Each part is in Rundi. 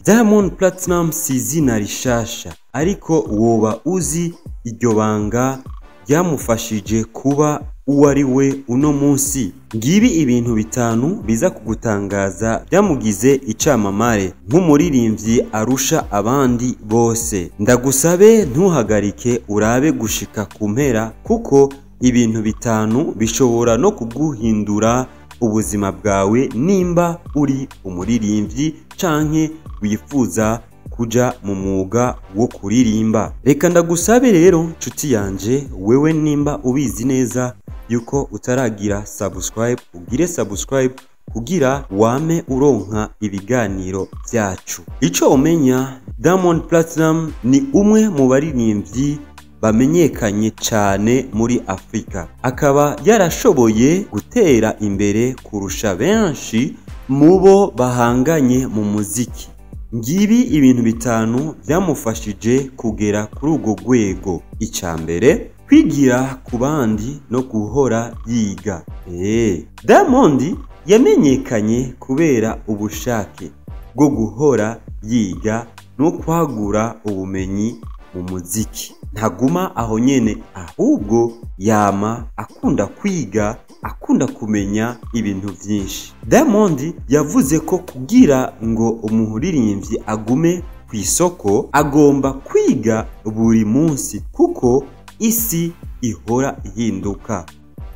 Diamond Platinum si izina rishasha, ariko woba uzi iryo banga ryamufashije kuba uwo ari we uno munsi. Ngibi ibintu bitanu biza kugutangaza byamugize icamamare nk'umuririmbyi arusha abandi bose. Ndagusabe ntuhagarike urabe gushika ku mpera, kuko ibintu bitanu bishobora no kuguhindura ubuzima bwawe nimba uri umuririmbyi canke wifuza kuja mu mwuga wo kuririmba. Reka ndagusabe rero nshuti yanje, wewe nimba ubizi neza yuko utaragira subscribe, ugire subscribe kugira wame uronka ibiganiro vyacu. Ico umenya, Diamond Platinum ni umwe mu baririmbyi bamenyekanye cyane muri Afrika, akaba yarashoboye gutera imbere kurusha benshi mubo bahanganye mu muziki. Ngibi ibintu bitanu byamufashije kugera kuri urwo rwego. Icambere, kwigira ku bandi no guhora yiga. Diamond yamenyekanye kubera ubushake bwo guhora yiga no kwagura ubumenyi mu muziki. Ntaguma aho nyene, ahubwo yama akunda kwiga, akunda kumenya ibintu vyinshi. Diamond yavuze ko kugira ngo umuririmbyi agume ku isoko agomba kwiga buri munsi, kuko isi ihora ihinduka.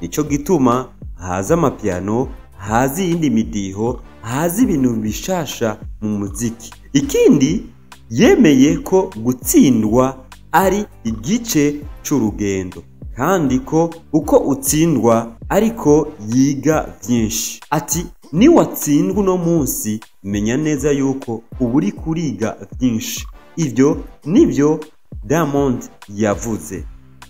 Nico gituma haza amapiano, haza iyindi midiho, haza ibintu bishasha mu muziki. Ikindi, yemeye ko gutsindwa ari igice c'urugendo, kandi ko uko utsindwa ariko yiga vyinshi. Ati niwatsindwa uno munsi, menya neza yuko uba uri kuriga vyinshi. Ivyo nivyo Diamond yavuze.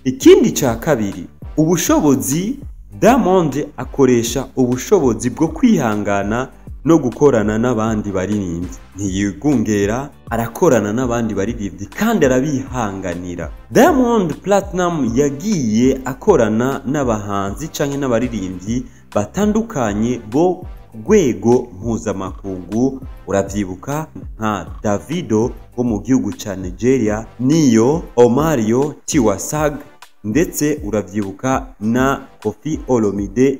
Ikindi ca kabiri, ubushobozi. Diamond akoresha ubushobozi bwo kwihangana no gukorana n'abandi baririmbyi. Ntiyigungera, arakorana n'abandi baririmbyi kandi arabihanganira. Diamond Platinum yagiye akorana n'abahanzi canke n'abaririmbyi batandukanye bo rwego mpuzamakungu. Uravyibuka nka Davido wo mu gihugu ca Nigeria, Niyo, Omario, Tiwa Savage, ndetse uravyibuka na Koffi Olomide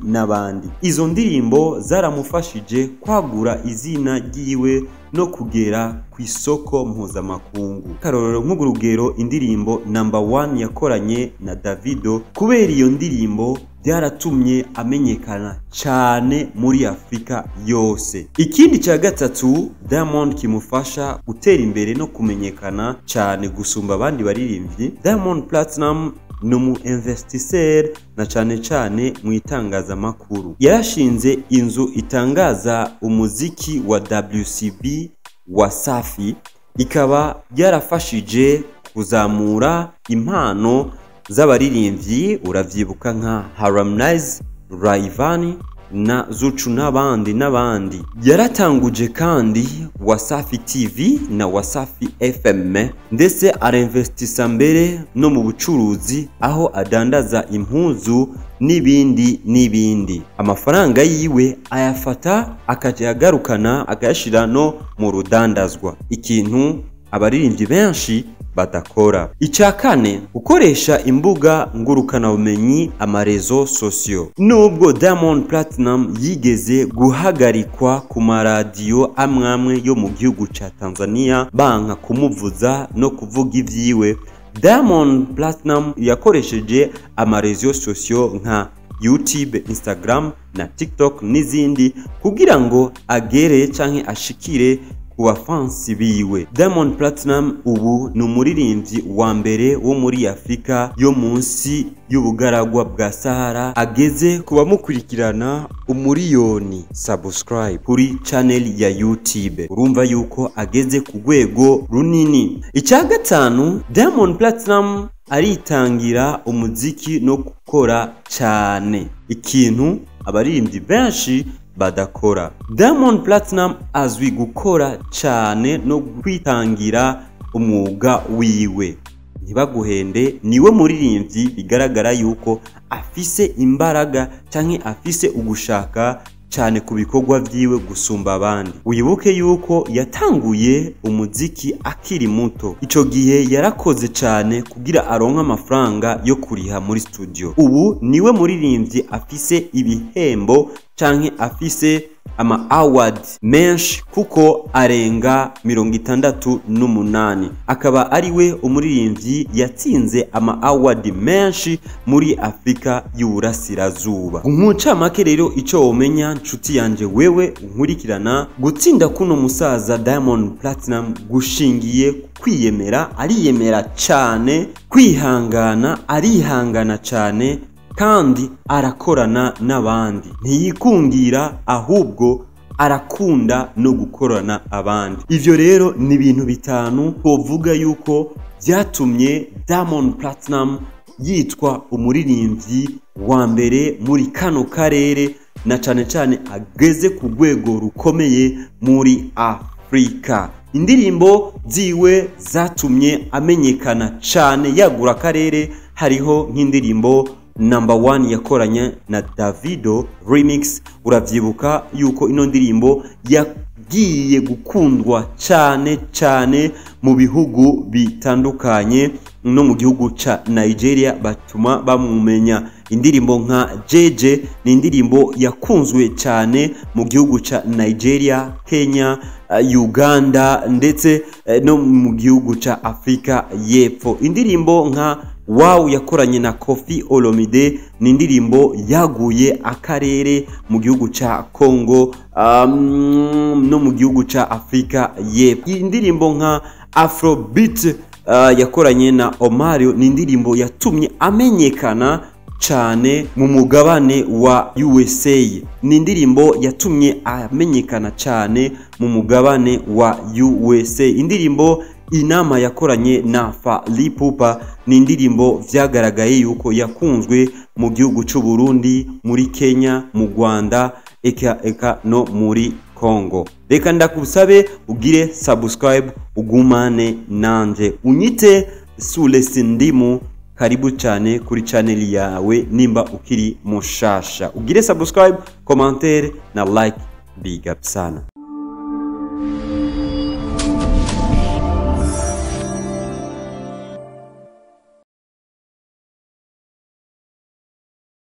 n'abandi. Izo ndirimbo zaramufashije kwagura izina ryiwe no kugera ku isoko mpuzamakungu. Karorero nk'urugero, indirimbo number 1 yakoranye na Davido, kubera iyo ndirimbo byaratumye amenyekana cyane muri Afrika yose. Ikindi cya gatatu Diamond kimufasha gutera imbere no kumenyekana cyane gusumba abandi baririmbyi, Diamond Platinum ni umu investisseur na cyane mu itangazamakuru. Yarashinze inzu itangaza umuziki wa WCB Wasafi, ikaba yarafashije kuzamura impano z'abaririmbyi. Uravyibuka nka Harmonize, Rayvanny na Zuchu n'abandi. Yaratanguje kandi Wasafi TV na Wasafi FM, ndetse arinvestisa mbere no mu bucuruzi, aho adandaza impuzu n'ibindi. Amafaranga yiwe ayafata akayagarukana akayashira no mu rudandazwa, ikintu abaririmbyi benshi badakora. Icya kane, gukoresha imbuga ngurukana bumenyi, amarezo sosio. Nubwo Diamond Platinum yigeze guhagarikwa ku maradiyo amwamwe yo mu gihugu ca Tanzania banka kumuvuza no kuvuga ivyiwe, Diamond Platinum yakoresheje amarezo sosio nka YouTube, Instagram na TikTok n'izindi kugira ngo agere canke ashikire kubafansi biwe. Diamond Platinum ubu ni umuririmbyi wa mbere wo muri Afrika yo munsi y'ubugaragwa bwa Sahara, ageze kubamukurikirana umuriyoni subscribe kuri channel ya YouTube. Urumva yuko ageze ku rwego runini. Icya gatanu, Diamond Platinum aritangira umuziki no gukora cyane, ikintu abaririmbyi benshi badakora. Diamond Platinum azwi gukora cyane no kwitangira umwuga wiwe. Ntibaguhende, niwe muririmbyi bigaragara yuko afise imbaraga canke afise ugushaka cyane ku bikorwa vyiwe gusumba abandi. Uyibuke yuko yatanguye umuziki akiri muto. Ico gihe yarakoze cyane kugira aronka amafaranga yo kuriha muri studio. Ubu niwe muririmbyi afise ibihembo canke afise ama award menshi kuko arenga 68. Akaba ariwe umuririmbyi yatsinze ama award menshi muri Afrika y'Uburasirazuba. Umucamake rero ico womenya nshuti yanje wewe nkurikirana, gutsinda kuno musaza Diamond Platinum gushingiye kwiyemera, ariyemera cyane, kwihangana, arihangana cyane, kandi arakorana n'abandi, ntiyikungira ahubwo arakunda no gukorana abandi. Ivyo rero ni ibintu bitanu twovuga yuko byatumye Diamond Platinum yitwa umuririmbyi wa mbere muri kano karere, na cyane cyane ageze ku rwego rukomeye muri Afrika. Indirimbo ziwe zatumye amenyekana cyane, yagura karere. Hariho nk'indirimbo number 1 yakoranye na Davido remix. Uravyibuka yuko ino ndirimbo yagiye gukundwa cyane mu bihugu bitandukanye, no mu gihugu ca Nigeria batuma bamumenya. Indirimbo nka JJ ni indirimbo yakunzwe cyane mu gihugu ca Nigeria, Kenya, Uganda ndetse no mu gihugu ca Afrika y'Epfo. Indirimbo nka Wow yakoranye na Koffi Olomide ni indirimbo yaguye akarere mu gihugu ca Congo, no mu gihugu ca Afrika y'Epfo. Indirimbo nka Afrobeat yakoranye na Omario ni indirimbo yatumye amenyekana cyane mu mugabane wa USA. Ni indirimbo yatumye amenyekana cyane mu mugabane wa USA. Indirimbo Inama yakoranye na Fally Ipupa ni indirimbo vyagaragaye yuko yakunzwe mu gihugu cy'u Burundi, muri Kenya, mu Rwanda, eka no muri Congo. Reka ndakusabe ugire subscribe, ugumane nanje, unyite Sule Ndimu. Karibu cyane kuri channel yawe nimba ukiri mushasha. Ugire subscribe, commentaire na like. Big up sana.